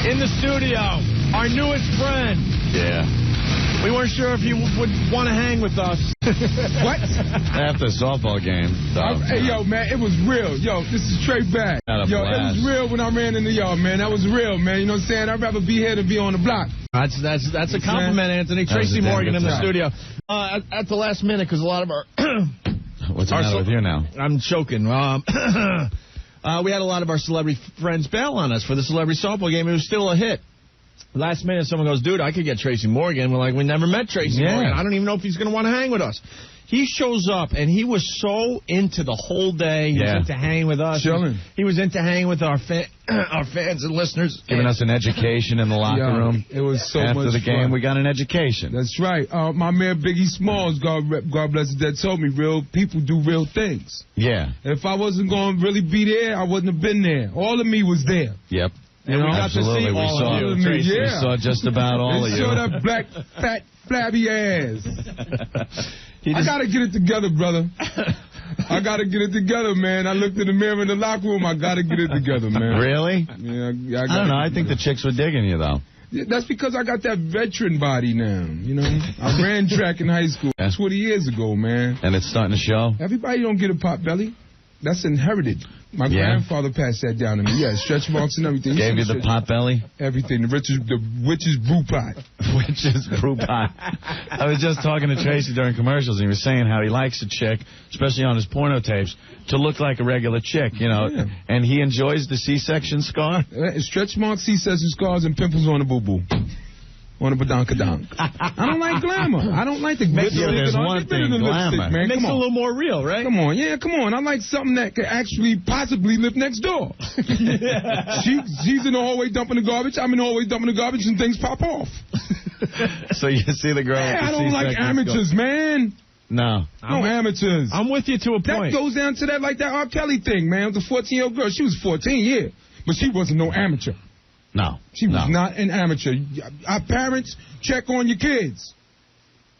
In the studio, our newest friend. Yeah. We weren't sure if you would want to hang with us. What? After the softball game. Hey, yo, man, it was real. Yo, this is Trey back. Yo, it was real when I ran in the yard, man. That was real, man. You know what I'm saying? I'd rather be here than be on the block. That's a compliment, Anthony. Tracy Morgan in the studio. At the last minute, because a lot of our... What's the matter with you now? I'm choking. We had a lot of our celebrity friends bail on us for the celebrity softball game. It was still a hit. Last minute, someone goes, dude, I could get Tracy Morgan. We're like, we never met Tracy Morgan. I don't even know if he's going to want to hang with us. He shows up, and he was so into the whole day. He was into hanging with us. Chilling. He was into hanging with our fans and listeners. Giving us an education in the locker room. It was so much After the game, we got an education. That's right. My man Biggie Smalls, God bless his dead, told me real people do real things. Yeah. If I wasn't going to really be there, I wouldn't have been there. All of me was there. Yep. And we got to see all of you. Tracy. We saw just about all of you. Show that black, fat, flabby ass. I got to get it together, brother. I got to get it together, man. I looked in the mirror in the locker room. I got to get it together, man. Really? Yeah, I don't know. I think the chicks were digging you, though. Yeah, that's because I got that veteran body now, you know. I ran track in high school 20 years ago, man. And it's starting to show? Everybody don't get a pot belly. That's inherited. My grandfather passed that down to me. Yeah, stretch marks and everything. Gave you the pot belly? Everything. The witch's brew pot. Witch's brew pot. I was just talking to Tracy during commercials, and he was saying how he likes a chick, especially on his porno tapes, to look like a regular chick, you know. Yeah. And he enjoys the C-section scar. Stretch marks, C-section scars, and pimples on the boo-boo. On a badonkadonk. I don't like glamour. I don't like the glitter. There's one thing, glamour. Man. It makes it a little more real, right? Come on. Yeah, come on. I like something that could actually possibly live next door. She's in the hallway dumping the garbage. I'm in the hallway dumping the garbage, and things pop off. So you see the girl. I don't like amateurs, man. No. No amateurs. I'm with you to a point. That goes down to that like that R. Kelly thing, man. The 14-year-old girl. She was 14, yeah. But she wasn't no amateur. No. She was not an amateur. Our parents check on your kids.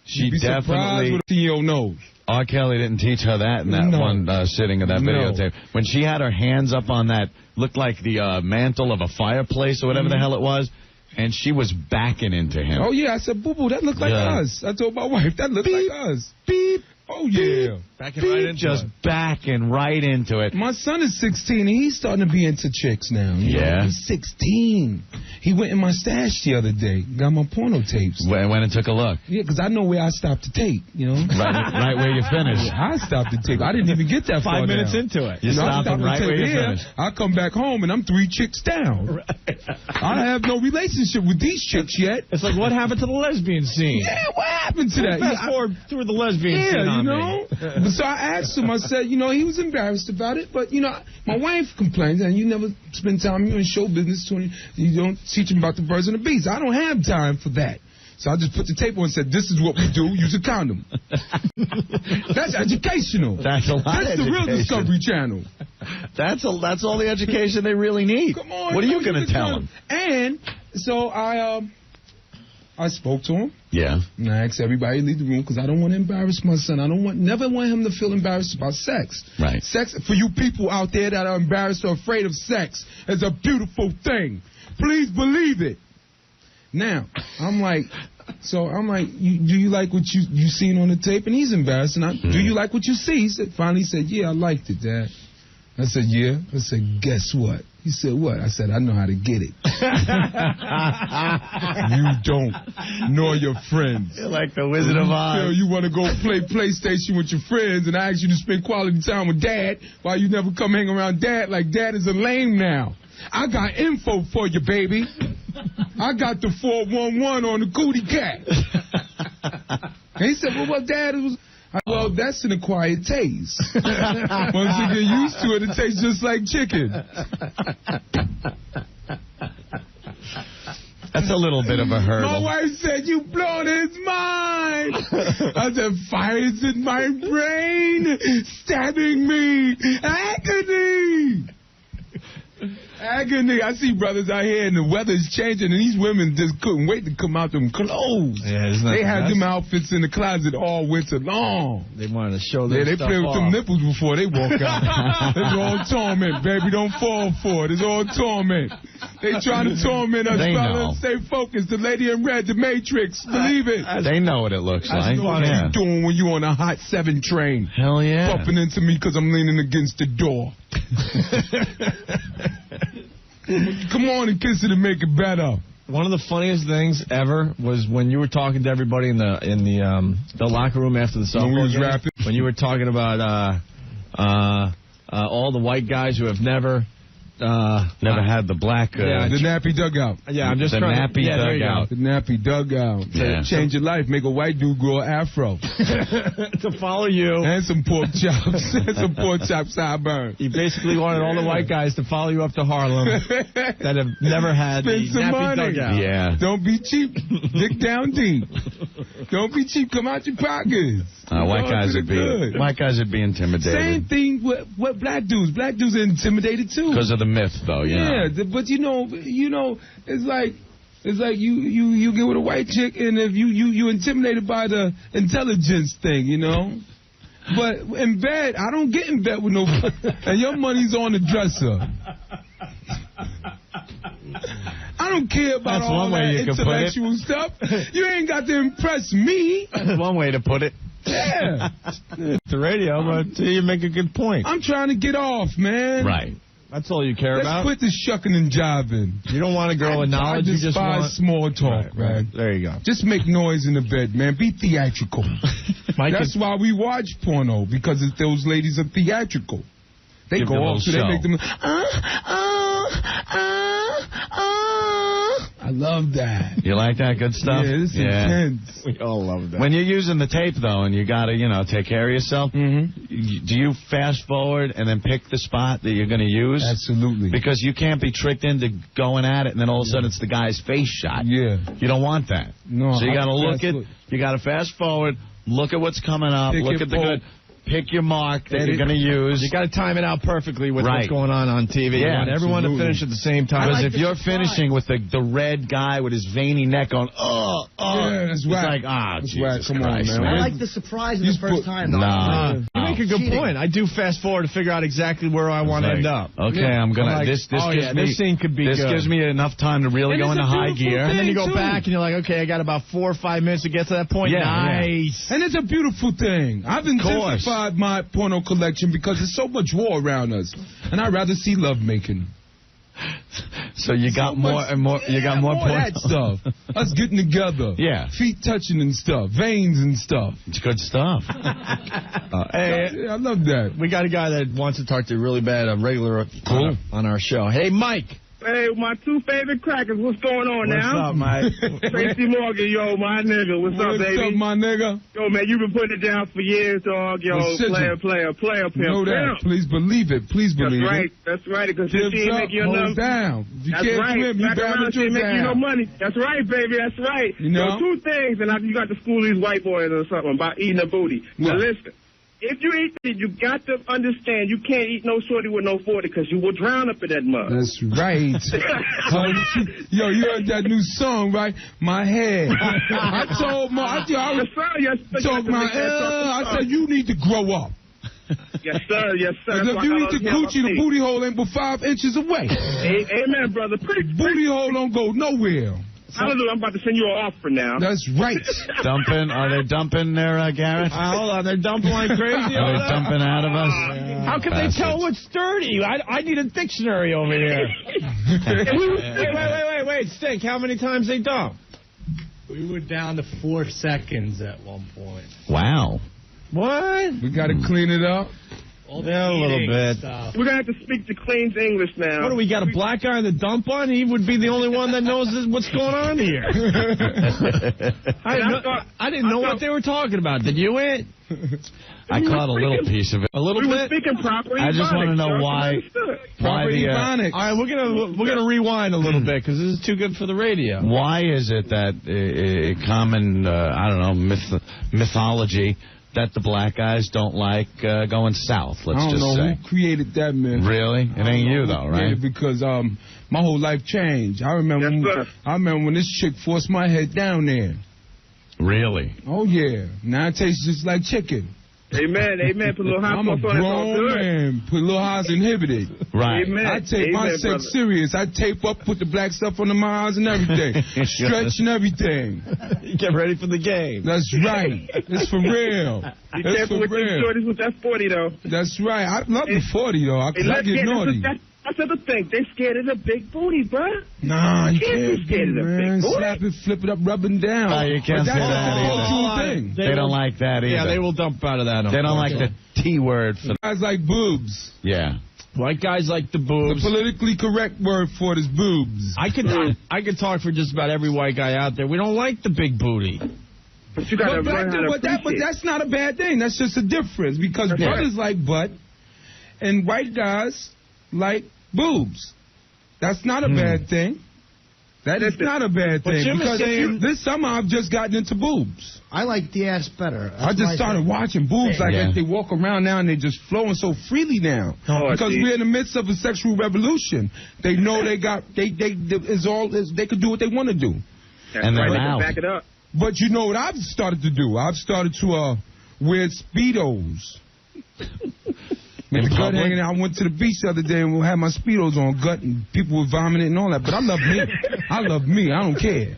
She You'd be definitely. What a 14-year-old knows. R. Kelly didn't teach her that in that one sitting of that videotape. When she had her hands up on that, looked like the mantle of a fireplace or whatever the hell it was, and she was backing into him. Oh, yeah. I said, boo-boo, that looked like us. I told my wife, that looked like us. Beep. Oh, yeah. Backing right into just backing right into it. My son is 16, and he's starting to be into chicks now. You know? He's 16. He went in my stash the other day, got my porno tapes. Went and took a look. Yeah, because I know where I stopped the tape, you know. Right where you finished. Yeah, I stopped the tape. I didn't even get that 5 minutes into it. You stopped them right where you finished. I come back home, and I'm 3 chicks down. Right. I have no relationship with these chicks yet. It's like, what happened to the lesbian scene? Yeah, what happened to that? Fast forward through the lesbian scene on you know. So I asked him, I said, you know, he was embarrassed about it, but, you know, my wife complains, and you never spend time in show business, you don't teach him about the birds and the bees. I don't have time for that. So I just put the tape on and said, this is what we do, use a condom. That's educational. That's a lot That's the real Discovery Channel. That's all the education they really need. Come on. What are you going to tell them? And so I spoke to him. Yeah. And I asked everybody to leave the room because I don't want to embarrass my son. Never want him to feel embarrassed about sex. Right. Sex, for you people out there that are embarrassed or afraid of sex, is a beautiful thing. Please believe it. Now, I'm like, do you like what you seen on the tape? And he's embarrassed. And do you like what you see? He finally said, yeah, I liked it, Dad. I said, yeah. I said, guess what? He said, what? I said, I know how to get it. You don't, nor your friends. You're like the Wizard of Oz. You want to go play PlayStation with your friends, and I ask you to spend quality time with Dad while you never come hang around Dad like Dad is a lame now. I got info for you, baby. I got the 411 on the Cootie Cat. And he said, well, Dad, it was... Well, that's an acquired taste. Once you get used to it, it tastes just like chicken. That's a little bit of a hurdle. My wife said, you blown his mind. I said, fire is in my brain, stabbing me, agony. I see brothers out here and the weather's changing and these women just couldn't wait to come out them clothes. Yeah, isn't that they had best? them outfits in the closet all winter long. They wanted to show their Yeah, they stuff play with off. them nipples before they walk out. It's all torment, baby. Don't fall for it. It's all torment. They trying to torment us, They fellas. know. Stay focused. The lady in red, the Matrix. Believe it. They know what it looks like. That's what you doing when you on a hot 7 train. Hell yeah. Bumping into me because I'm leaning against the door. Come on and kiss it and make it better. One of the funniest things ever was when you were talking to everybody in the locker room after the softball When we was game. rapping. When you were talking about all the white guys who have never had the black. the nappy dugout. Yeah, I'm just the trying nappy dugout. The nappy dugout. Yeah. Change your life. Make a white dude grow an afro. to follow you. And some pork chops. And some pork chop sideburn. You basically wanted all the white guys to follow you up to Harlem that have never had Spend the some nappy money. dugout. Yeah. Don't be cheap. Dick down deep. Don't be cheap. Come out your pockets. White guys would be intimidated. Same thing with black dudes. Black dudes are intimidated too. Because of the myth, though. Yeah, but you know, it's like you get with a white chick, and if you intimidated by the intelligence thing, you know. But in bed, I don't get in bed with no, and your money's on the dresser. I don't care about That's all one way that you can put it. intellectual stuff. You ain't got to impress me. That's one way to put it. Yeah. The radio, but you make a good point. I'm trying to get off, man. Right. That's all you care Let's about. quit the shucking and jiving. You don't want a girl with knowledge. I You just despise want small talk, man. There you go. Just make noise in the bed, man. Be theatrical. Mike That's why we watch porno, because those ladies are theatrical. They Give go them a off, so little they make them. I love that. You like that good stuff? Yeah, it's intense. We all love that. When you're using the tape, though, and you got to, take care of yourself, do you fast forward and then pick the spot that you're going to use? Absolutely. Because you can't be tricked into going at it, and then all of a sudden it's the guy's face shot. Yeah. You don't want that. No. So you got to look that's at, what- you got to fast forward, look at what's coming up, Pick look your at the pole. good, pick your mark that you're going to use. You got to time it out perfectly with what's Right. going on TV. You Yeah, want everyone to absolutely. finish at the same time. Because if you're finishing with the red guy with his veiny neck going, Yeah, that's it's whack. like, That's Jesus whack. Come on, Christ, man. I like the surprise in You the first put- time, though. Nah. You make a good Cheating. point. I do fast forward to figure out exactly where I want to end up. Okay, I'm gonna. I'm like, this oh, gives yeah, me. this scene could be This good. gives me enough time to really And go it's into a high beautiful gear. thing. And then you go too. back and you're like, okay, I got about 4 or 5 minutes to get to that point. Yeah, Nice. And it's a beautiful thing. I've intensified my porno collection because there's so much war around us, and I'd rather see lovemaking. So you got So more much- and more. You got more of that porn. stuff. Us getting together. Yeah. Feet touching and stuff. Veins and stuff. It's good stuff. Hey, Yeah, I love that. we got a guy that wants to talk to you really bad, a regular on our show. Hey, Mike. Hey, my 2 favorite crackers, what's going on What's now? up, Mike? Tracy Morgan, yo, my nigga, what's up, What's baby? up, my nigga? Yo, man, you've been putting it down for years, dog. Yo, Well, player, pimp, Know that. pimp. Please believe it. Please That's believe right, it. that's right, because you Tips ain't up, making your hold numbers. down. If you That's can't right. swim, you Back around, balance she your ain't making you no down. money. That's right, baby. That's right. You know? So 2 things, and you got to school these white boys or something about eating a booty. Now, What? listen. If you eat it, you got to understand you can't eat no shorty with no 40 because you will drown up in that mud. That's right. Yo, you heard that new song, right? My head. I told my, I was Yes, sir. told my, I said, you need to grow up. Yes, sir. Yes, sir. Because if you eat the coochie, the booty hole ain't but 5 inches away. Amen, brother. Booty hole don't go nowhere. Hallelujah. I'm about to send you an offer now. That's right. Dumping? Are they dumping there, Garrett? Hold on, they're dumping like crazy. Are they dumping out of us? How can they tell what's dirty? I need a dictionary over here. Wait, Stink, how many times they dump? We were down to 4 seconds at one point. Wow. What? We got to clean it up. All the Yeah, a little eating bit. Stuff. We're going to have to speak to Clean's English now. What do we got, a black guy in the dump on? He would be the only one that knows what's going on here. I didn't know what they were talking about. Did you, Ant? I caught a little piece of it. A little We were bit? speaking proper I just want to know why the All right, we're gonna rewind a little bit because this is too good for the radio. why is it that common I don't know mythology that the black guys don't like going south, let's just say. I don't know who created that myth. Really? It ain't you, though, right? Because my whole life changed. I remember when this chick forced my head down there. Really? Oh, yeah. Now it tastes just like chicken. Amen. Put a little hot I'm a grown man. Put a little highs inhibited. Right. Amen. I take my sex serious. I tape up, put the black stuff on my eyes and everything. Stretch and everything. You get ready for the game. That's right. It's for real. Be careful with these shorties with that 40, though. That's right. I love the 40, though. I get naughty. That's the thing. They scared of the big booty, bruh. Nah, you can't be scared of the big booty. Slap it, flip it up, rub it down. No, you can't say that either. Thing. They don't like that either. Yeah, they will dump out of that. They don't like the T word. For guys like boobs. Yeah. White guys like the boobs. The politically correct word for it is boobs. I could talk for just about every white guy out there. We don't like the big booty. But you gotta learn how to but that's not a bad thing. That's just a difference because brothers like butt and white guys like boobs. That's not a bad thing. That is not a bad thing because this summer I've just gotten into boobs. I like the ass better. I just started watching boobs like they walk around now and they're just flowing so freely now because we're in the midst of a sexual revolution. They know they could do what they want to do. And they're loud. Back it up. But you know what I've started to do? I've started to wear speedos. With the gut hanging out. I went to the beach the other day and had my speedos on, gut, and people were vomiting and all that. But I love me. I love me. I don't care.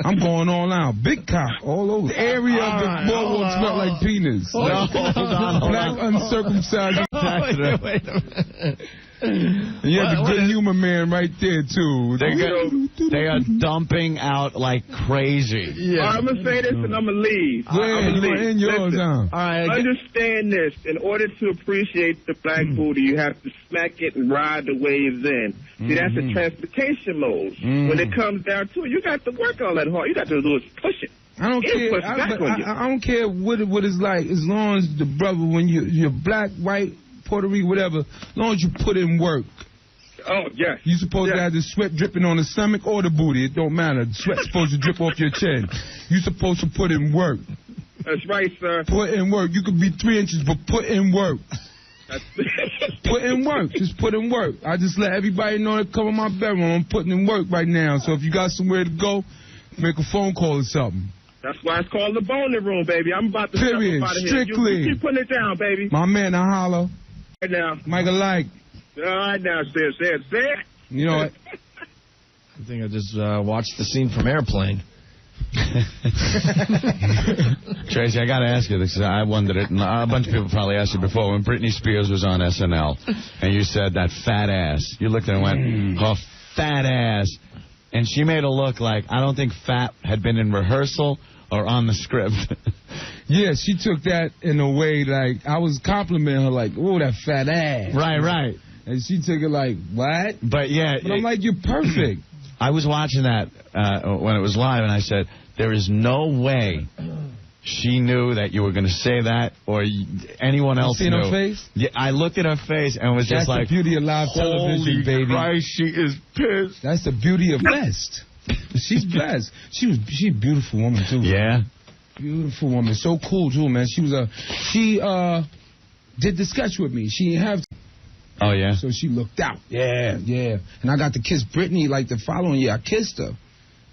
I'm going all out. Big cock all over. The area of the boardwalk smelled like penis. Hold on. Black uncircumcised. Wait a minute. You had the good humor man right there, too. They are dumping out like crazy. Yeah. I'm going to say this and I'm going to leave. Yours, all right, understand this. In order to appreciate the black booty, you have to smack it and ride the waves in. See, that's a transportation mode. When it comes down to it, you got to work all that hard. You got to do is push it. I don't care. I don't care what it's like as long as the brother, when you're black, white, Puerto Rico, whatever, as long as you put in work. Oh, yes. You're supposed to have the sweat dripping on the stomach or the booty. It don't matter. The sweat's supposed to drip off your chin. You're supposed to put in work. That's right, sir. Put in work. You could be 3 inches, but put in work. Put in work. Just put in work. I just let everybody know that come in my bedroom. I'm putting in work right now. So if you got somewhere to go, make a phone call or something. That's why it's called the boning room, baby. I'm about to Period. Strictly. You keep putting it down, baby. My man, I holler. Right now. Michael like. All right now, say it. You know what? I think I just watched the scene from Airplane. Tracy, I got to ask you this. I wondered it, and a bunch of people probably asked you before. When Britney Spears was on SNL, and you said that fat ass, you looked at her and went, oh, fat ass. And she made it look like, I don't think fat had been in rehearsal or on the script. Yeah, she took that in a way like, I was complimenting her like, oh, that fat ass. Right. And she took it like, what? But I'm like, you're perfect. I was watching that when it was live, and I said, there is no way she knew that you were going to say that, or anyone else knew. You seen her face? Yeah, I looked at her face and was just like, that's the beauty of live television, baby. Holy Christ, she is pissed. That's the beauty of blessed. She's blessed. She's a beautiful woman, too. Yeah. Beautiful woman. So cool, too, man. She did the sketch with me. She didn't have to. Oh, yeah? So she looked out. Yeah. And I got to kiss Britney like the following year. I kissed her.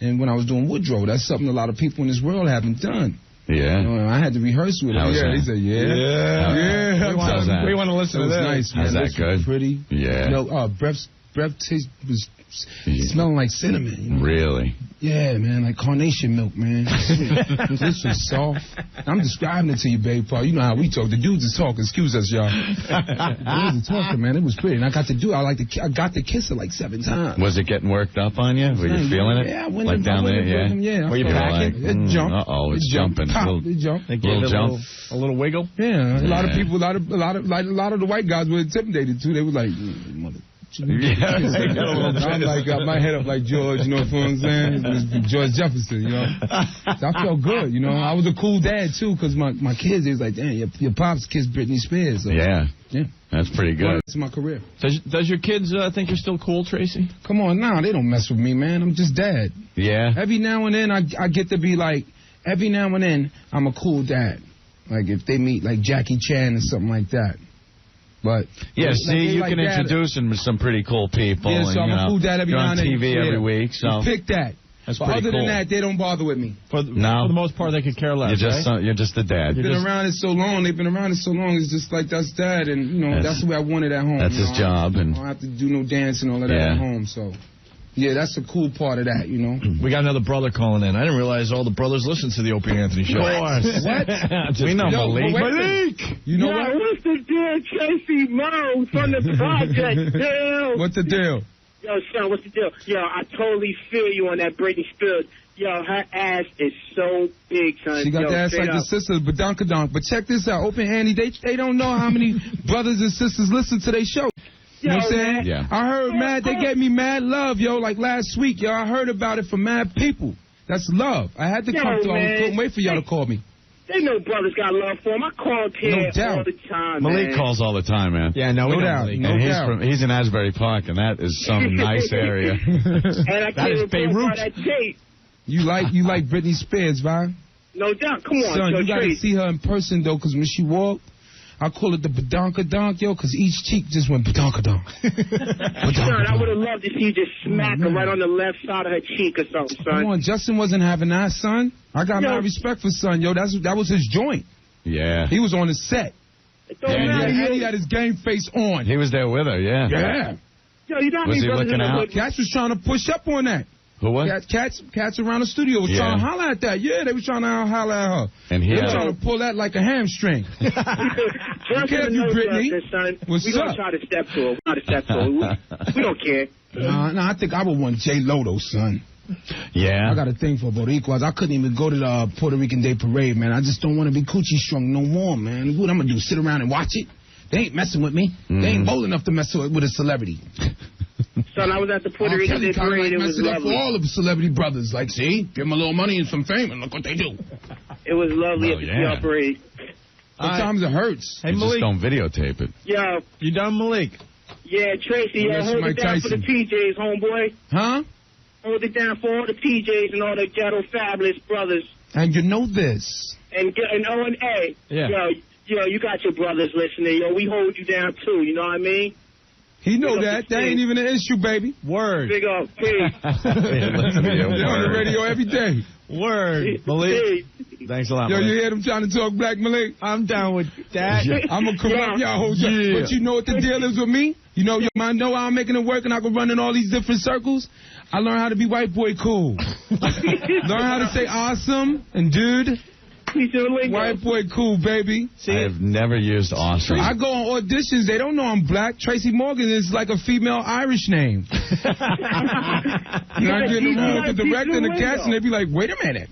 And when I was doing Woodrow, that's something a lot of people in this world haven't done. Yeah. You know, I had to rehearse with her. He said, yeah. We want to listen to that. Nice, man. Is that good? Pretty. Yeah. You know, breath taste was smelling like cinnamon. You know? Really? Yeah, man, like carnation milk, man. This was soft. I'm describing it to you, babe, Paul. You know how we talk. The dudes is talking. Excuse us, y'all. The dudes are talking, man. It was pretty. And I got to kiss her like 7 times. Was it getting worked up on you? Were you feeling it? Yeah, like down there, yeah. Were you packing? It jumped. Uh-oh, it's jumping. It jumped. Little jump. A little wiggle. Yeah, a lot of people, a lot of the white guys were intimidated too. They were like, mother. I'm like, got my head up like George, you know what I'm saying? George Jefferson, you know. So I felt good, you know. I was a cool dad too, because my kids, they was like, damn, your pops kissed Britney Spears. So, yeah. That's pretty good. It's my career. Does your kids think you're still cool, Tracy? Come on, now they don't mess with me, man. I'm just dad. Yeah. Every now and then I get to be like, every now and then I'm a cool dad. Like if they meet like Jackie Chan or something like that. But yeah, like, see, you like can introduce them to some pretty cool people. Yeah, so and, I'm a fool dad every you're now on and then. TV every week, so pick that. That's but pretty other cool. than that, they don't bother with me. For the most part, they could care less. You're just the dad. They've been around it so long. They've been around it so long. It's just like that's dad, and you know that's the way I want it at home. That's his job, and I don't have to do no dance and all of that at home. So. Yeah, that's a cool part of that, you know. We got another brother calling in. I didn't realize all the brothers listen to the Opie and Anthony show. Of course. What? We know Malik. Malik! You know what? What's the deal, Tracy Morgan from the project, deal? What's the deal? Yo, son, what's the deal? Yo, I totally feel you on that Britney Spears. Yo, her ass is so big, son. She got the ass like the sisters, but donkadonk. But check this out. Opie and Anthony, they don't know how many brothers and sisters listen to their show. You know what I'm saying? Yeah. I heard they gave me mad love, yo, like last week, yo. I heard about it from mad people. That's love. I had to come through. I couldn't wait for y'all to call me. They know brothers got love for him. I called here all the time, Malik calls all the time, man. Yeah, no doubt. He's in Asbury Park, and that is some nice area. And I can't Beirut. That tape. You like Britney Spears, right? No doubt. Come on, son. You got to see her in person, though, because when she walked, I call it the badonkadonk, yo, because each cheek just went badonkadonk. Son, I would have loved to see you just smack her right on the left side of her cheek or something, son. Come on, Justin wasn't having that, son. I got my respect for son, yo. That was his joint. Yeah. He was on the set. And he had his game face on. He was there with her, yeah. Yeah. Yo, you know was he looking out? Cats was trying to push up on that. Who was? Cats around the studio was trying to holler at that. Yeah, they was trying to holler at her. And he was trying to pull that like a hamstring. Just care you, Britney. What's up? We're going to try to step to her. We don't care. Nah, I think I would want J. Lo, though, son. Yeah. I got a thing for Boricuas. I couldn't even go to the Puerto Rican Day Parade, man. I just don't want to be coochie strung no more, man. What I'm going to do, sit around and watch it? They ain't messing with me. They ain't bold enough to mess with a celebrity. Son, I was at the Puerto Rican Day Parade. It was lovely. For all of the celebrity brothers. Like, see, give them a little money and some fame, and look what they do. It was lovely at the parade. Sometimes it hurts. Hey, Malik. Just don't videotape it. Yo. You done, Malik? Yeah, Tracy, hold it down for the PJs, homeboy. Huh? Hold it down for all the PJs and all the ghetto fabulous brothers. And you know this. And O&A. Yeah. Yo, you got your brothers listening. Yo, we hold you down, too. You know what I mean? He know that. That ain't even an issue, baby. Word. Big up. Peace. They're on the radio every day. Word. Malik. Thanks a lot, Yo, Malik. you hear them trying to talk black, Malik? I'm down with that. I'm going to corrupt y'all whole time. But you know what the deal is with me? You know, I know I'm making it work and I can run in all these different circles. I learned how to be white boy cool. Learn how to say awesome and dude. White boy cool, baby. See, I have never used awesome. I go on auditions. They don't know I'm black. Tracy Morgan is like a female Irish name. And I get in the room with the director and the cast, and they be like, wait a minute.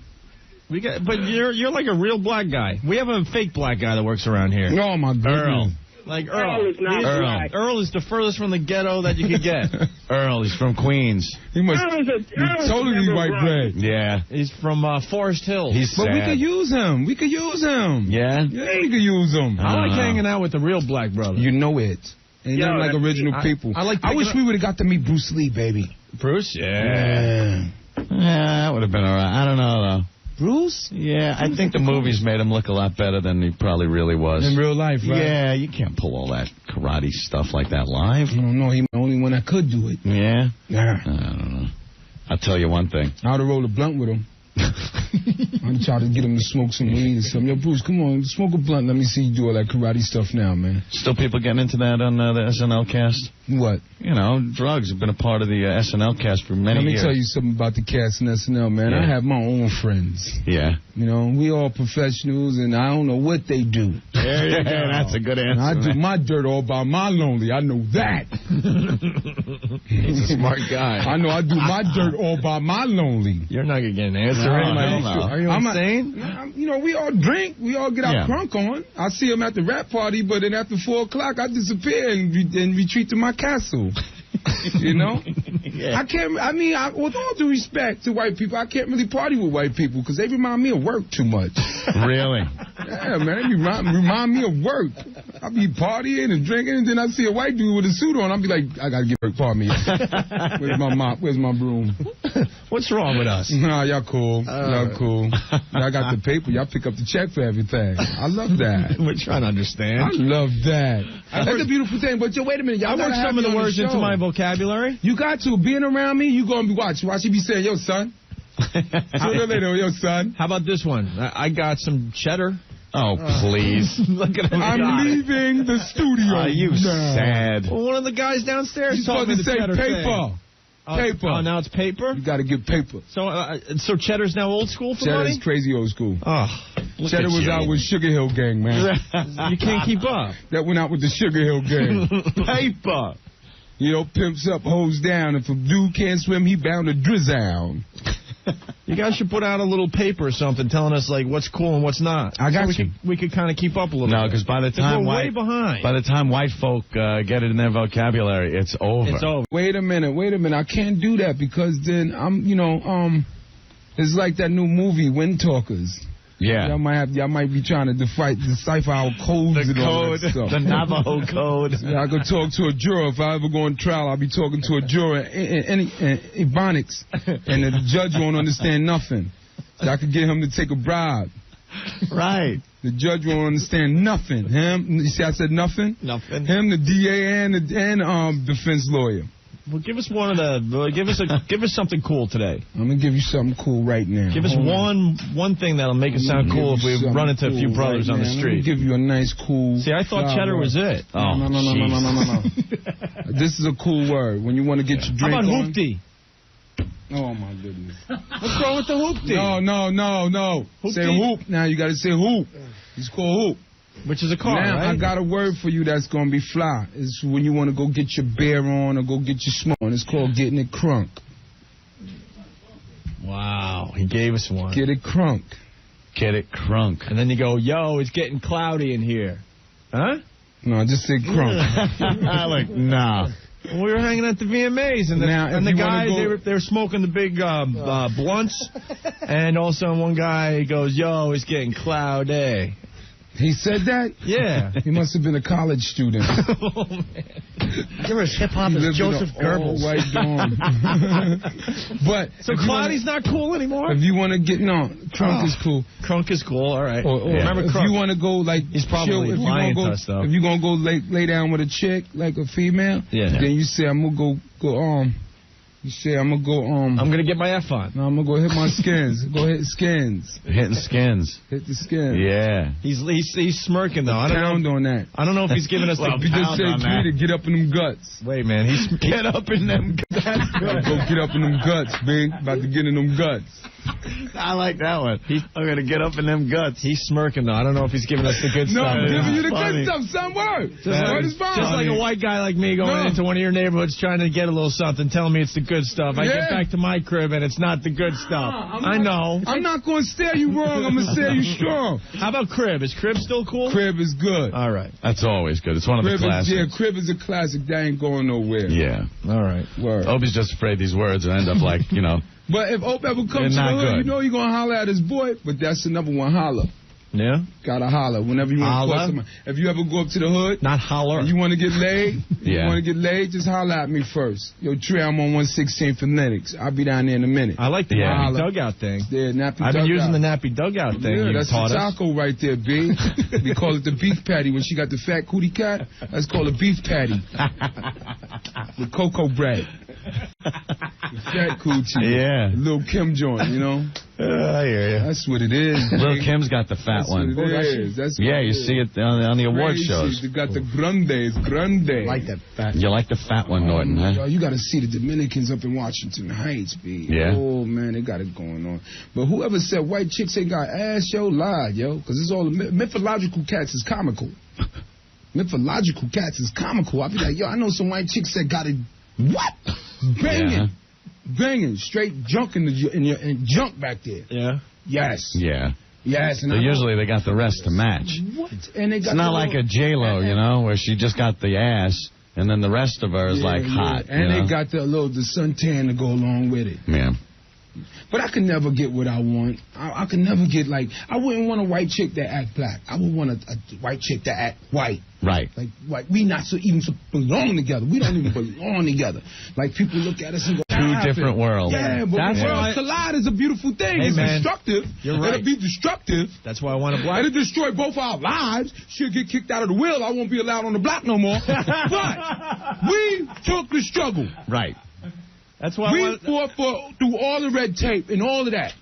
But you're like a real black guy. We have a fake black guy that works around here. Oh, my God. Earl. Like Earl. Earl is not black. Earl is the furthest from the ghetto that you could get. Earl, he's from Queens. He must totally white bread. Yeah. He's from Forest Hills. But we could use him. We could use him. Yeah? Yeah, we could use him. I like hanging out with the real black brother. You know it. Ain't nothing like original people. I wish we would have got to meet Bruce Lee, baby. Bruce? Yeah, that would have been all right. I don't know, though. Bruce? Yeah, I think the movies made him look a lot better than he probably really was. In real life, right? Yeah, you can't pull all that karate stuff like that live. I don't know. He's the only one that could do it. Yeah? Yeah. I don't know. I'll tell you one thing. I would have rolled a blunt with him. I'm trying to get him to smoke some weed or something. Yo, Bruce, come on, smoke a blunt. Let me see you do all that karate stuff now, man. Still people getting into that on the SNL cast? What? You know, drugs have been a part of the SNL cast for many years. Let me tell you something about the cast in SNL, man. Yeah. I have my own friends. Yeah. You know, we all professionals, and I don't know what they do. There you go. That's a good answer. I do my dirt all by my lonely. I know that. He's a smart guy. I know I do my dirt all by my lonely. You're not going to get an answer. No. Are you insane? You know, we all drink. We all get our crunk on. I see him at the rap party, but then after 4 o'clock, I disappear and retreat to my castle. You know? Yeah. I can't, with all due respect to white people, I can't really party with white people because they remind me of work too much. Really? Yeah, man, it remind me of work. I be partying and drinking, and then I see a white dude with a suit on. I'll be like, I gotta get work. Pardon me. Where's my mop? Where's my broom? What's wrong with us? Nah, y'all cool. Y'all cool. Y'all got the paper. Y'all pick up the check for everything. I love that. We're trying to understand. I love that. That's a beautiful thing. But yo, wait a minute. Y'all I work some of the words into my vocabulary. You got to. Being around me, you gonna be watching. Watch you be saying, yo, son. Sooner or later, yo, son. How about this one? I got some cheddar. Oh, please. Look at him. I'm leaving the studio. Are you sad? Well, one of the guys downstairs You're told me supposed to the say cheddar paper. thing. Paper. Oh, now it's paper? You got to get paper. So cheddar's now old school for Cheddar's money? crazy old school. Oh, Cheddar was out with Sugar Hill Gang, man. You can't keep up. That went out with the Sugar Hill Gang. Paper. You know, pimps up, hoes down. If a dude can't swim, he bound to drizzle. You guys should put out a little paper or something telling us like what's cool and what's not. I got you. We could kind of keep up a little bit. No, because by the time we're way behind. By the time white folk get it in their vocabulary, it's over. It's over. Wait a minute. I can't do that because then it's like that new movie, Wind Talkers. Yeah. Y'all might be trying to decipher our codes and all that stuff. The Navajo code. Yeah, I could talk to a juror. If I ever go on trial, I'll be talking to a juror in Ebonics, and the judge won't understand nothing. So I could get him to take a bribe. Right. The judge won't understand nothing. Him, you see I said nothing? Nothing. Him, the DA, and defense lawyer. Well, give us give us something cool today. I'm gonna give you something cool right now. Give us one thing that'll make it sound cool if we run into a few brothers on the street. Let me give you a nice cool. See, I thought cheddar was it. Oh, no. This is a cool word. When you want to get your drink How about on. hoopty? Oh my goodness. What's wrong with the hoopty? No. Hoopty? Say hoop. Now you got to say hoop. It's called hoop. Which is a car, now, right? I got a word for you that's going to be fly. It's when you want to go get your beer on or go get your smoke on. It's called getting it crunk. Wow, he gave us one. Get it crunk. Get it crunk. And then you go, yo, it's getting cloudy in here. Huh? No, just say crunk. Like, nah. Well, we were hanging at the VMAs, and the guys, they were smoking the big blunts, and all of a sudden one guy goes, yo, it's getting cloudy. He said that? Yeah. He must have been a college student. Oh, man. You're as hip-hop as Joseph Goebbels. White dorm. But so cloudy's not cool anymore? If you want to get, crunk is cool. Crunk is cool, all right. Or remember if crunk. you want to go, like, he's probably chill, lying to us, though. If you're going to go lay down with a chick, like a female, then you say, I'm going to go you say, I'm going to go, I'm going to get my F on. No, I'm going to go hit my skins. Go hit skins. Hitting skins. Hit the skins. Yeah. He's smirking, though. I don't know on that. I don't know if he's giving us the you just said, get up in them guts. Wait, man. He's get up in them guts. Go get up in them guts, big. About to get in them guts. I like that one. I'm going to get up in them guts. He's smirking, though. I don't know if he's giving us the good no, stuff. No, I'm giving you the funny. good stuff. Some word. Just like a white guy like me going into one of your neighborhoods trying to get a little something, telling me it's the good stuff. I get back to my crib, and it's not the good stuff. I know. I'm not going to stare you wrong. I'm going to stare you strong. How about crib? Is crib still cool? Crib is good. All right. That's always good. It's one of the classics. Crib is a classic. That ain't going nowhere. Yeah. All right. Word. Opie's just afraid these words will end up like, But if Ope ever comes to the hood, you know you're going to holler at his boy, but that's the number one holler. Yeah? Gotta holler whenever you want to call somebody. If you ever go up to the hood. Not holler. And you want to get laid. You want to get laid, just holler at me first. Yo, Trey, I'm on 116 Phonetics. I'll be down there in a minute. I like the nappy dugout thing. Yeah, nappy I've been using the nappy dugout thing. Yeah, that's taught the taco right there, B. We call it the beef patty. When she got the fat Cootie Cat, that's called a beef patty. With cocoa bread. The fat coochie. Yeah. The Lil' Kim joint, you know? I hear you. That's what it is. Lil' Kim's got the fat that's one. What it is. That's yeah, you see it on the award shows. They got the grande. It's grande. I like that fat. You like the fat one, Norton, huh? Yo, you got to see the Dominicans up in Washington Heights, B. Yeah. Oh, man, they got it going on. But whoever said white chicks ain't got ass, yo, lied, yo. Because it's all mythological cats is comical. Mythological cats is comical. I be like, yo, I know some white chicks that got it. What? Banging. Yeah. Banging. Straight junk in your junk back there. Yeah. Yes. Yeah. Yes. And so usually they got the rest to match. What? And they got it's not like a J-Lo, you know, where she just got the ass, and then the rest of her is hot. And they got the suntan to go along with it. Yeah. But I could never get what I want. I could never get, like, I wouldn't want a white chick that act black. I would want a white chick that act white. Right. Like we not even belong together. We don't even belong together. Like, people look at us and go, two different worlds. Yeah, but That's when worlds collide is a beautiful thing. Hey, it's man, destructive. you're right. It'll be destructive. That's why I want a black. It'll destroy both our lives. She'll get kicked out of the wheel. I won't be allowed on the block no more. But we took the struggle. Right. That's why we fought through all the red tape and all of that.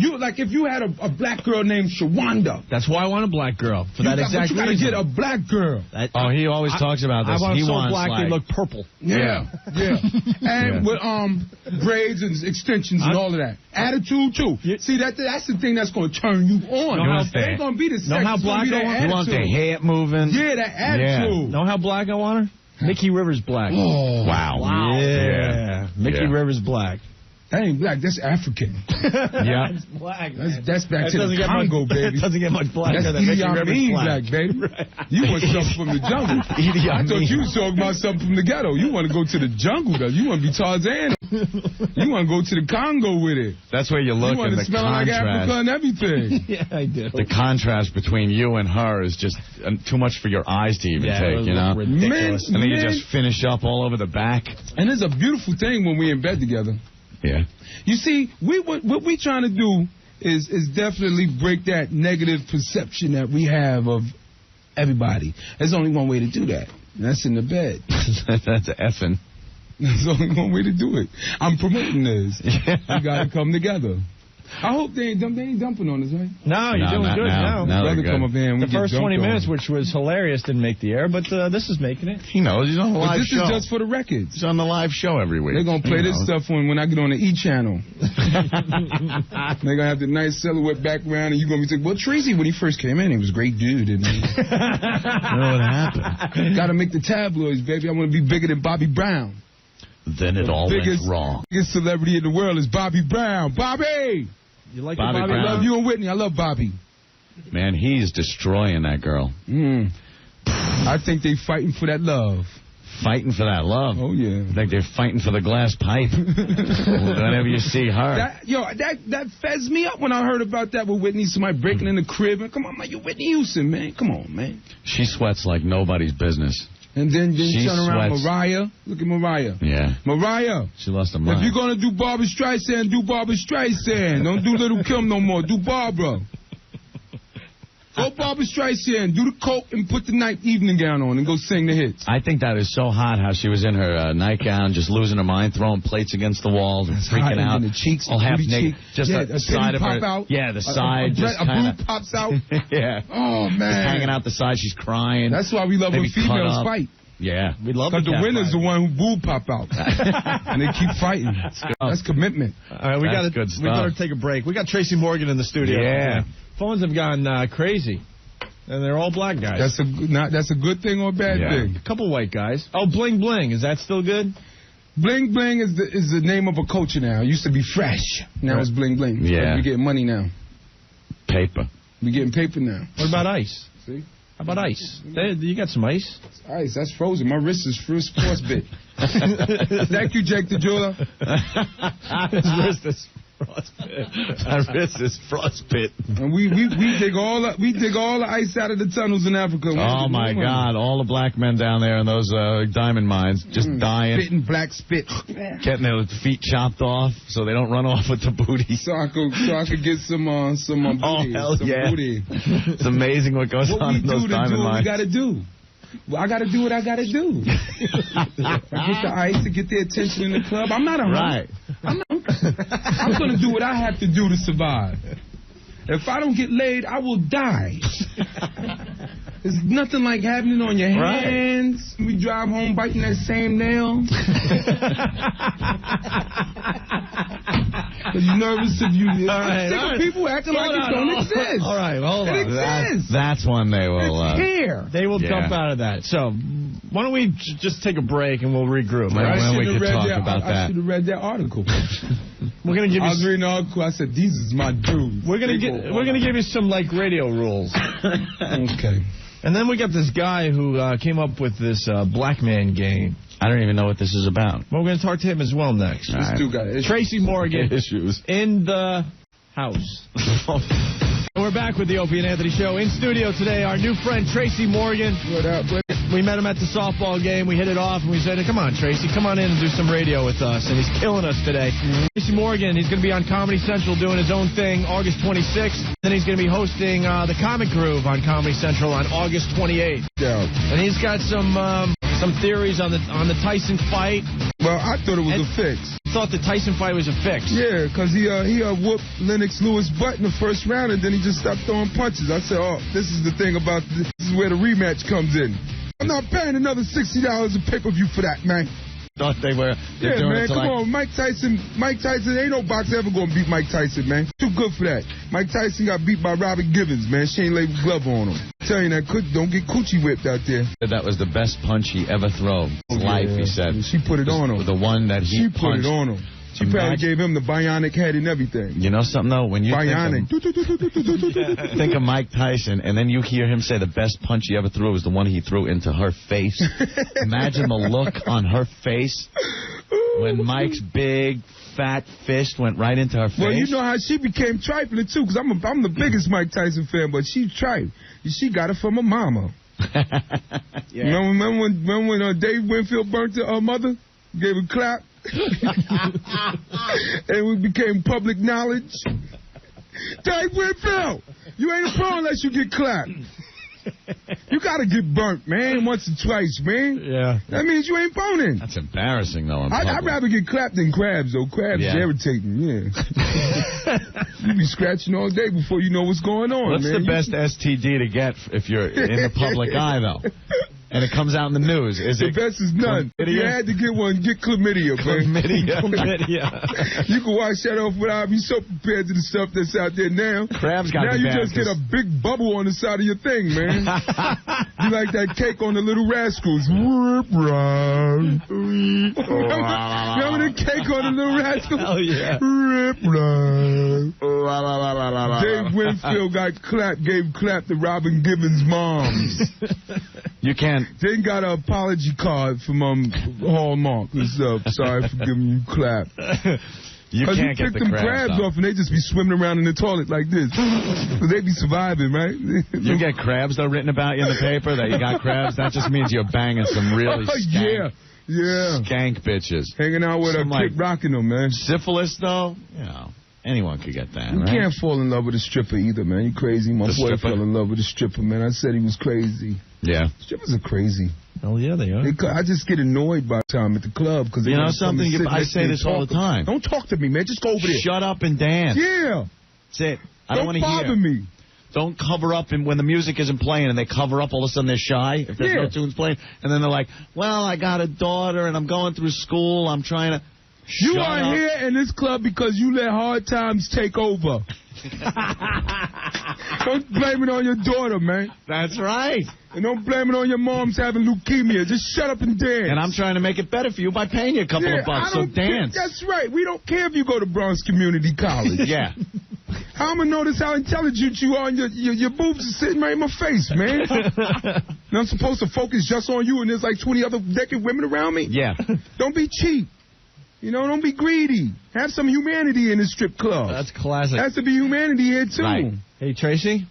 If you had a black girl named Shawanda. That's why I want a black girl. For that exact reason. You gotta get a black girl. He always talks about this. I want he so wants black like, they look purple. Yeah. And with braids and extensions and all of that. Attitude too. See, that's the thing that's gonna turn you on. It ain't gonna be the sex. Know how black I want? You want the hair moving. Yeah, that attitude. Know how black I want her? Mickey Rivers black. Oh. Wow. Yeah. Mickey Rivers black. That ain't black, that's African. Yeah. That's black. That's back to the Congo, baby. That doesn't get much blacker That's than Mickey Rivers black, baby. Right. You want something from the jungle. I thought you was talking about something from the ghetto. You want to go to the jungle, though. You want to be Tarzan. You want to go to the Congo with it. That's where you look at the contrast. You want to smell like Africa and everything. Yeah, I do. The contrast between you and her is just too much for your eyes to even take, you know? Ridiculous. And then you just finish up all over the back. And it's a beautiful thing when we're in bed together. Yeah. You see, what we trying to do is definitely break that negative perception that we have of everybody. There's only one way to do that, and that's in the bed. That's effing. There's only one way to do it. I'm promoting this. We got to come together. I hope they ain't dumping on us, right? No, you're doing good now. Brother come up here and the first 20 minutes, which was hilarious, didn't make the air, but this is making it. He knows. He's on the live show. This is just for the records. He's on the live show every week. They're going to play this stuff when I get on the E channel. They're going to have the nice silhouette background, and you're going to be saying, well, Tracy, when he first came in, he was a great dude. And you know what happened? Got to make the tabloids, baby. I want to be bigger than Bobby Brown. Then it all went wrong. The biggest celebrity in the world is Bobby Brown. Bobby! You like Bobby Bobby? Brown. I love you and Whitney. I love Bobby. Man, he's destroying that girl. I think they fighting for that love. Fighting for that love? Oh, yeah. I think they're fighting for the glass pipe. Whenever you see her. That feds me up when I heard about that with Whitney. Somebody breaking in the crib. Come on, man. You're Whitney Houston, man. Come on, man. She sweats like nobody's business. And then she turn around, sweats. Mariah. Look at Mariah. Yeah. Mariah. She lost her mind. If you're going to do Barbra Streisand, do Barbra Streisand. Don't do Little Kim no more. Do Barbara. Go Barbra Streisand. Do the coke and put the night evening gown on and go sing the hits. I think that is so hot how she was in her nightgown, just losing her mind, throwing plates against the walls and freaking out. And the cheeks, all half naked. Just the side of her. Out. Yeah, the side. A boob pops out. Yeah. Oh, man. Just hanging out the side. She's crying. That's why we love when females fight. Yeah. We love because the winner's the one who boob pop out. And they keep fighting. That's commitment. All right, we got to take a break. We got Tracy Morgan in the studio. Yeah. Phones have gone crazy. And they're all black guys. That's a good thing or a bad thing? A couple white guys. Oh, Bling Bling. Is that still good? Bling Bling is the name of a culture now. It used to be Fresh. Now it's Bling Bling. Yeah. We're getting money now. Paper. We're getting paper now. What about ice? See? How about ice? You got some ice? Ice, that's frozen. My wrist is frostbit. Thank you, Jake the jeweler. His wrist is frostbit. My wrist is frostbit. And we dig all the ice out of the tunnels in Africa. Oh my God! All the black men down there in those diamond mines just dying, spitting black spit, getting their feet chopped off so they don't run off with the booty. So I could get some booty. Oh hell yeah! Booty. It's amazing what goes on in those diamond mines. What we gotta do. Well, I got to do what I got to do. I get the ice to get their attention in the club. I'm not a right. I'm going to do what I have to do to survive. If I don't get laid, I will die. There's nothing like having it on your hands. Right. We drive home biting that same nail. You're nervous if you... I'm sick of people acting like it don't exist. All right, hold on. It exists. That's when they will... It's here. They will jump out of that. So, why don't we just take a break and we'll regroup? When we can talk about that. I should have read that article. We're gonna give you. I was reading the article. I said, "These is my dudes." We're gonna give you some like radio rules. Okay. And then we got this guy who came up with this black man game. I don't even know what this is about. Well, we're going to talk to him as well next. This dude got issues. Tracy Morgan Issues. in the house. We're back with the Opie and Anthony Show. In studio today, our new friend Tracy Morgan. What up? We met him at the softball game. We hit it off, and we said, come on, Tracy, come on in and do some radio with us. And he's killing us today. Tracy Morgan, he's going to be on Comedy Central doing his own thing August 26th. Then he's going to be hosting the Comic Groove on Comedy Central on August 28th. Yeah. And he's got some theories on the Tyson fight. Well, I thought it was a fix. Thought the Tyson fight was a fix. Yeah, because he whooped Lennox Lewis' butt in the first round, and then he just stopped throwing punches. I said, oh, this is the thing about this is where the rematch comes in. I'm not paying another $60 a pay-per-view for that, man. Thought they were. Yeah, man, come on. Mike Tyson, ain't no boxer ever going to beat Mike Tyson, man. Too good for that. Mike Tyson got beat by Robert Givens, man. She ain't laid a glove on him. I'm telling you that, don't get coochie whipped out there. That was the best punch he ever threw in his life, he said. She put it on him. The one that he She put punched. it on him. She probably gave him the bionic head and everything. You know something, though? When you bionic. think of Mike Tyson, and then you hear him say the best punch he ever threw was the one he threw into her face. Imagine the look on her face when Mike's big, fat fist went right into her face. Well, you know how she became trifling, too, because I'm the biggest Mike Tyson fan, but she tried. She got it from her mama. Yeah. Remember when Dave Winfield burnt her mother? Gave a clap? And we became public knowledge. Dave Winfield, you ain't a pro unless you get clapped. You gotta get burnt, man, once or twice, man. Yeah. That means you ain't boning. That's embarrassing, though. I'd rather get clapped than crabs, though. Crabs is irritating, yeah. You be scratching all day before you know what's going on, What's man. the best STD to get if you're in the public eye, though? And it comes out in the news. Is the best is none. If you had to get one, get chlamydia, man. Chlamydia. You can wash that off without being so prepared to the stuff that's out there now. Crabs got now you just get a big bubble on the side of your thing, man. You like that cake on the Little Rascals. Remember the cake on the Little Rascals? Oh, yeah. Dave Winfield got clapped, gave clap to Robin Gibbons' moms. You can't. Then got an apology card from Hallmark. What's up? Sorry for giving you clap. You can't get the crabs off, and they just be swimming around in the toilet like this. They be surviving, right? You get crabs, though, written about you in the paper that you got crabs? That just means you're banging some really skank bitches. Hanging out with a kid rocking them, man. Syphilis, though, you know. Anyone could get that, You can't fall in love with a stripper either, man. You crazy. My boy fell in love with a stripper, man. I said he was crazy. Yeah. Strippers are crazy. Oh, yeah, they are. I just get annoyed by the time at the club. Cause you know something? I say this all the time. Don't talk to me, man. Just go over there. Shut up and dance. Yeah. That's it. I don't want to hear. Don't bother me. Don't cover up when the music isn't playing and they cover up, all of a sudden they're shy if there's no tunes playing. And then they're like, well, I got a daughter and I'm going through school. I'm trying to... You are here in this club because you let hard times take over. Don't blame it on your daughter, man. That's right. And don't blame it on your mom's having leukemia. Just shut up and dance. And I'm trying to make it better for you by paying you a couple of bucks, so dance. That's right. We don't care if you go to Bronx Community College. Yeah. How am I notice how intelligent you are and your boobs are sitting right in my face, man? And I'm supposed to focus just on you and there's like 20 other naked women around me? Yeah. Don't be cheap. You know, don't be greedy. Have some humanity in the strip club. That's classic. Has to be humanity here, too. Right. Hey, Tracy,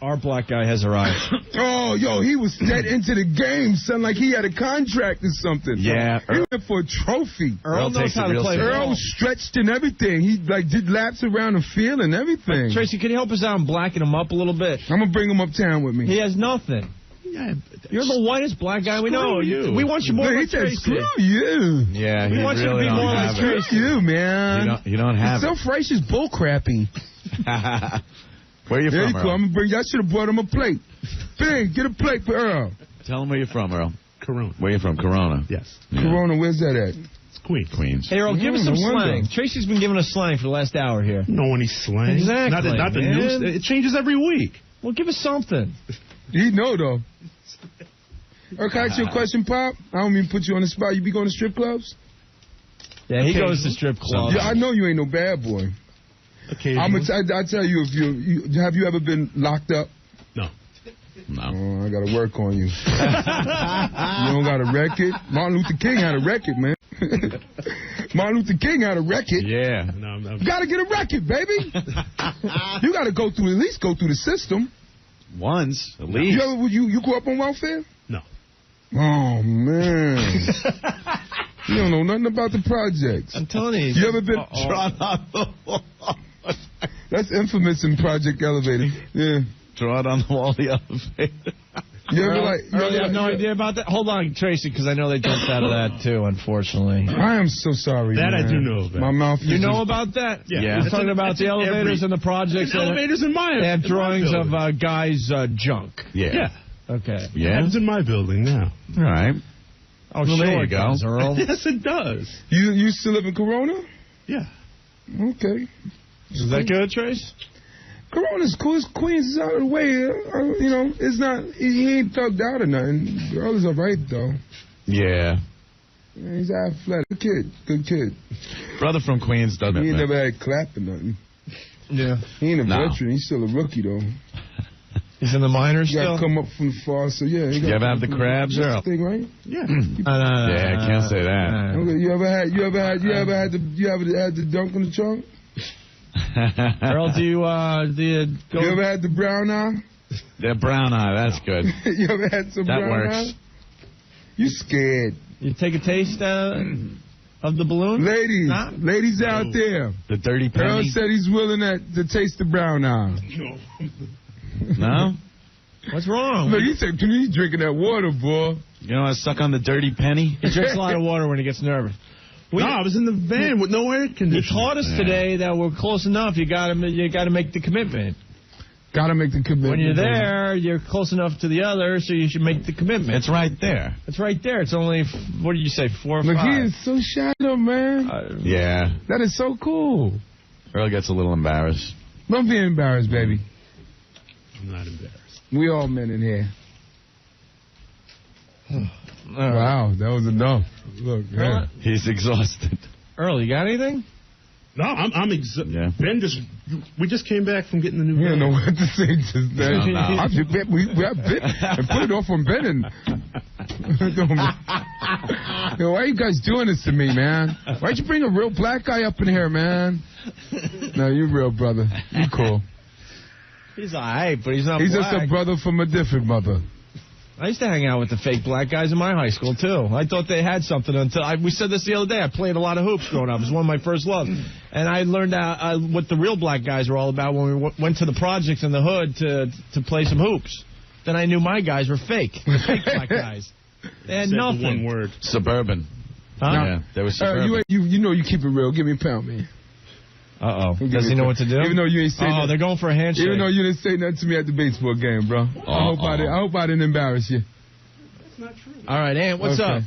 our black guy has arrived. Oh, yo, he was dead into the game, son, like he had a contract or something. Yeah. He went for a trophy. Earl knows how to play ball. Earl stretched and everything. He, did laps around the field and everything. Tracy, can you help us out and blacken him up a little bit? I'm going to bring him uptown with me. He has nothing. Yeah, you're the whitest black guy we know. You. We want you more like Tracy. Screw you. Yeah, we want you to be more like Tracy. Screw you, man. You don't have it. Self-righteous is bullcrappy. Where are you from, Earl? I'm gonna bring. I should have brought him a plate. Bing, get a plate for Earl. Tell him where you're from, Earl. Corona. Where you from? Corona. Yes. Yeah. Corona, where's that at? Queens. Hey, Earl, give us some slang. Tracy's been giving us slang for the last hour here. Know any slang? Exactly. Not the news. It changes every week. Well, give us something. He know, though. Can I ask you a question, Pop? I don't mean to put you on the spot. You be going to strip clubs? Yeah, he goes to strip clubs. Yeah, I know you ain't no bad boy. Okay. I tell you, have you ever been locked up? No. No. I got to work on you. You don't got a record? Martin Luther King had a record, man. Martin Luther King had a record. Yeah. You got to get a record, baby. You got to at least go through the system. Once, at least. You grew up on welfare? No. Oh, man. You don't know nothing about the projects. I'm telling you. You ever been Drawn on the wall. That's infamous in Project Elevator. Yeah. Drawn on the wall, the elevator. You ever Earl, have no idea about that? Hold on, Tracy, because I know they jumped out of that, too, unfortunately. I am so sorry, That man. I do know about. My mouth You know about that? Yeah. You're talking about the elevators and the projects. Elevators in my They have drawings in my of guys' junk. Yeah. Okay. It happens in my building now. All right. Oh, Well, sure there you it go. does, Earl. Yes, it does. You still live in Corona? Yeah. Okay. Is that good, Trace? Corona's cool. Queens is out of the way. You know, it's not. He ain't thugged out or nothing. Girl is all right though. Yeah. Yeah, he's athletic. Good kid. Brother from Queens doesn't He ain't admit. never had clap or nothing. Yeah. He ain't a No. veteran. He's still a rookie though. He's in the minors He got still? to come up from far. So yeah. You ever have the crabs, Earl? Thing, right? Yeah. Yeah, I can't say that. Okay, you ever had the dunk in the trunk? Earl, do you go? You ever had the brown eye? That brown eye, that's good. You ever had some That brown works. eye? You scared. You take a taste of the balloon? Ladies, Nah. ladies out there. The dirty Earl penny. said he's willing to taste the brown eye. No? What's wrong? Look, he said, he's drinking that water, boy. You know how to suck on the dirty penny? He drinks a lot of water when he gets nervous. No, I was in the van with no air conditioning. He taught us today that we're close enough. You gotta make the commitment. Gotta make the commitment. When you're there, you're close enough to the other, so you should make the commitment. It's right there. It's right there. It's only, what did you say, 4 or 5? Look, he is so shallow, man. Yeah. That is so cool. Earl gets a little embarrassed. Don't be embarrassed, baby. I'm not embarrassed. We all men in here. Right. Wow, that was enough. Look, man. He's exhausted. Earl, you got anything? No, I'm Yeah. Ben we just came back from getting the new You don't van. know what to say just then. No. I just bet we have bit and put it off on Ben and Yo, why are you guys doing this to me, man? Why'd you bring a real black guy up in here, man? No, you real, brother. You cool. He's all right, but he's not He's black. just a brother from a different mother. I used to hang out with the fake black guys in my high school, too. I thought they had something until we said this the other day. I played a lot of hoops growing up. It was one of my first loves. And I learned what the real black guys were all about when we went to the projects in the hood to play some hoops. Then I knew my guys were fake. The fake black guys. They had Said nothing. the one word. Suburban. Huh? Yeah, there was suburban. You know you keep it real. Give me a pound, man. Uh-oh. Does he know what to do? Even though you ain't say Oh, nothing. they're going for a handshake. Even though you didn't say nothing to me at the baseball game, bro. I hope I didn't embarrass you. That's not true. All right, Ant, what's Okay. up?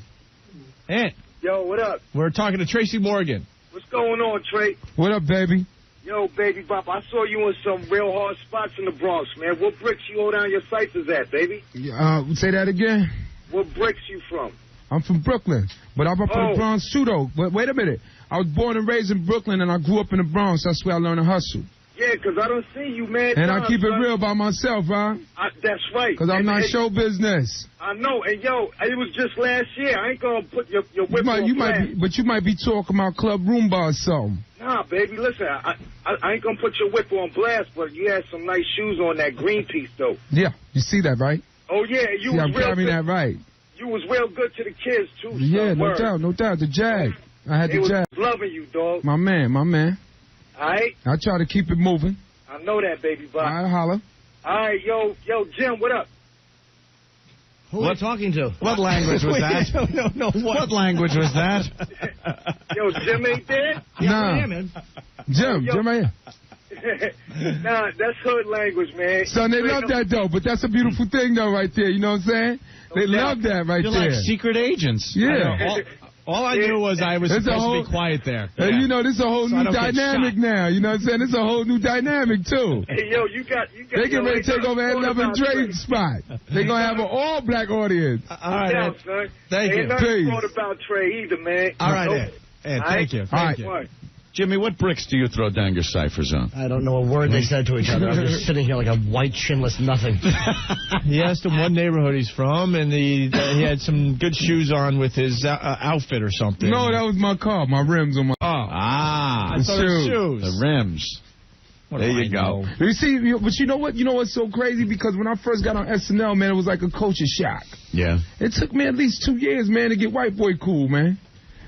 Ant, Yo, what up? we're talking to Tracy Morgan. What's going on, Trey? What up, baby? Yo, baby bop, I saw you in some real hard spots in the Bronx, man. What bricks you hold down your sights is at, baby? Say that again. What bricks you from? I'm from Brooklyn, but I'm up in the Bronx too, though. But wait a minute. I was born and raised in Brooklyn, and I grew up in the Bronx. That's where I learned to hustle. Yeah, 'cause I don't see you, man. And I keep it real by myself, right? That's right. Because I'm not show business. I know. And, yo, it was just last year. I ain't going to put your whip on blast. But you might be talking about Club Roomba or something. Nah, baby, listen, I ain't going to put your whip on blast, but you had some nice shoes on that green piece, though. Yeah, you see that, right? Oh, yeah, you See, was I'm real carrying good. that right. You was real good to the kids, too. Yeah, son. no Word. doubt, no doubt. The Jag. I had They the was Jag. loving you, dog. My man. All right? I try to keep it moving. I know that, baby, All bop. right, holla. All right, yo, Jim, what up? Who are you talking to? What language was that? No, What language was that? Yo, Jim ain't there? Nah. Jim, Yo. Jim right here. Nah, that's hood language, man. Son, they love that, though. But that's a beautiful thing, though, right there. You know what I'm saying? They love that right You're there. like secret agents. Yeah. All I knew was I was There's a supposed whole- to be quiet there. And you know, this is a whole So I new don't get dynamic shot. now. You know what I'm saying? It's a whole new dynamic, too. Hey, yo, you got. They get ready to take over Ed Love and Trey. Dre's spot. They're going to have an all-black audience. All right, Yeah, Ant. son. Thank Ain't you. nothing Please. thought about Trey either, man. All right, Nope. Ant. Ant, All thank you. All right. Thank you. What? Jimmy, what bricks do you throw down your ciphers on? I don't know a word they said to each other. I'm just sitting here like a white, chinless nothing. He asked him what neighborhood he's from, and he had some good shoes on with his outfit or something. No, that was my car, my rims on my... I thought it was shoes. The rims. There you go. You see, but you know what? You know what's so crazy? Because when I first got on SNL, man, it was like a culture shock. Yeah. It took me at least 2 years, man, to get white boy cool, man.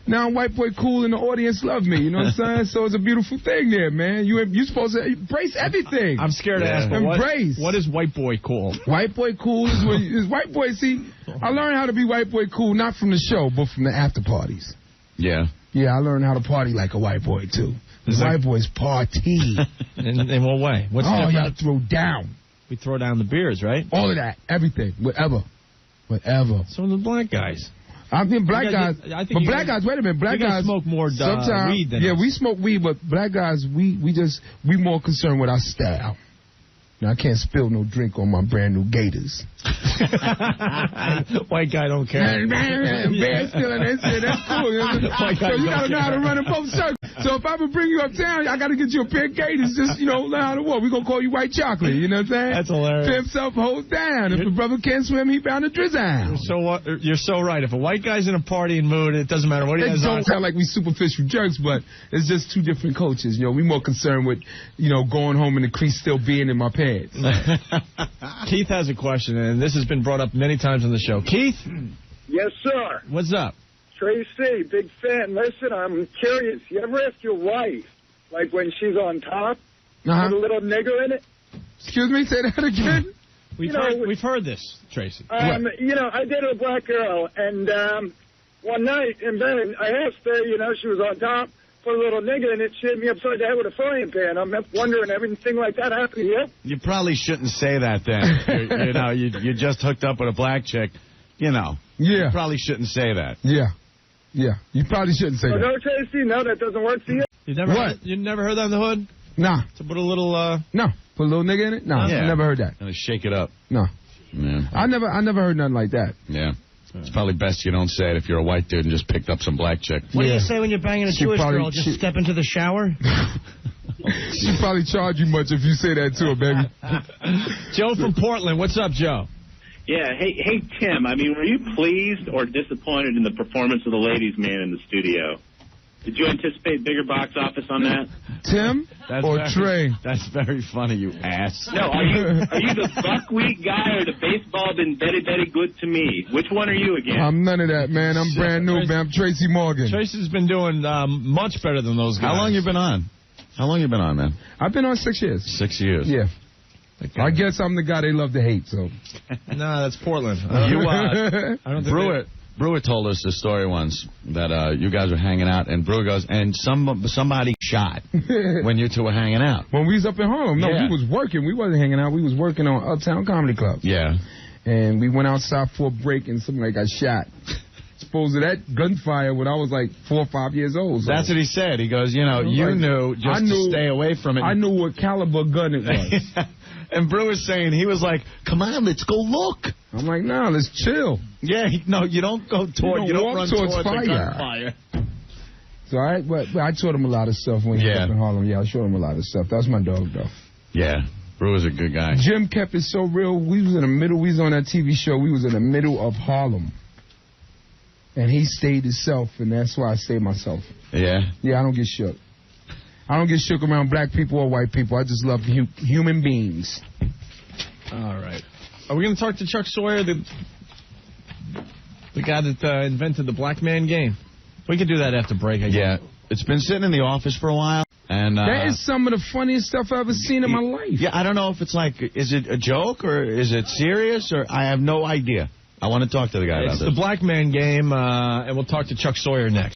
Now I'm white boy cool and the audience love me, you know what I'm saying? So it's a beautiful thing there, man. You're supposed to embrace everything. I'm scared to ask, but what is white boy cool? White boy cool is white boy, see, I learned how to be white boy cool, not from the show, but from the after parties. Yeah. Yeah, I learned how to party like a white boy, too. White boys party. In what way? What's different? You gotta throw down. We throw down the beers, right? All of that, everything, whatever. Some of the black guys. I mean, black guys. But black guys, wait a minute. Black guys smoke more weed than us. We smoke weed, but black guys, we more concerned with our style. Now, I can't spill no drink on my brand new Gators. White guy don't care. Bear stealing that shit, that's cool. So you got to know how to run in both circles. So if I would bring you uptown, I got to get you a pair of Gators. Just, learn how to walk. We're going to call you White Chocolate. You know what I'm saying? That's hilarious. Pimp self holds down. If the brother can't swim, he bound to drizzle. You're so right. If a white guy's in a partying mood, it doesn't matter what he has on. It don't sound like we superficial jerks, but it's just two different cultures. We more concerned with, going home and the crease still being in my pants. Keith has a question, and this has been brought up many times on the show. Keith? Yes, sir. What's up? Tracy, big fan. Listen, I'm curious. You ever ask your wife, like when she's on top, with a little nigger in it? Excuse me, say that again? We've heard this, Tracy. I dated a black girl, and one night in bed, I asked her, she was on top, put a little nigger in it, she hit me upside the head with a frying pan. I'm wondering, everything like that happened to you? You probably shouldn't say that then. you just hooked up with a black chick, Yeah. You probably shouldn't say that. Yeah. You probably shouldn't say that. No, Tracy, no, that doesn't work for you? You never heard that in the hood? Nah. To put a little, No. Put a little nigga in it? No, I never heard that. And shake it up. No. Yeah. I never heard nothing like that. Yeah. It's probably best you don't say it if you're a white dude and just picked up some black chick. What do you say when you're banging a Jewish girl? Just step into the shower? She'd probably charge you much if you say that to her, baby. Joe from Portland. What's up, Joe? Yeah. Hey, Tim. Were you pleased or disappointed in the performance of the ladies' man in the studio? Did you anticipate bigger box office on that? Tim Trey? That's very funny, you ass. No, are you the buckwheat guy or the baseball been very, very good to me? Which one are you again? I'm none of that, man. I'm brand new, man. I'm Tracy Morgan. Tracy's been doing much better than those guys. How long you been on, man? I've been on 6 years. 6 years. Yeah. Okay. I guess I'm the guy they love to hate, so. No, that's Portland. I don't think Brewer told us the story once that you guys were hanging out, and Brewer goes, and somebody shot when you two were hanging out. When we was up in Harlem. No, we was working. We wasn't hanging out. We was working on Uptown Comedy Club. Yeah. And we went outside for a break, and somebody got shot. Supposed to that gunfire when I was like 4 or 5 years old. So. That's what he said. He goes, you knew to stay away from it. I knew what caliber gun it was. And Brewer's saying, he was like, come on, let's go look. I'm like, nah, let's chill. Yeah, you don't go toward, you don't run towards fire. The gunfire. So I taught him a lot of stuff when he was up in Harlem. Yeah, I showed him a lot of stuff. That's my dog, though. Yeah, Brewer's a good guy. Jim kept it so real. We was in the middle. We was on that TV show. We was in the middle of Harlem. And he stayed himself, and that's why I stayed myself. Yeah? Yeah, I don't get shook. I don't get shook around black people or white people. I just love human beings. All right. Are we going to talk to Chuck Sawyer, the guy that invented the black man game? We can do that after break, I guess. Yeah. It's been sitting in the office for a while. And that is some of the funniest stuff I've ever seen in my life. Yeah, I don't know if it's like, is it a joke or is it serious? Or I have no idea. I want to talk to the guy about this. It's the black man game, and we'll talk to Chuck Sawyer next.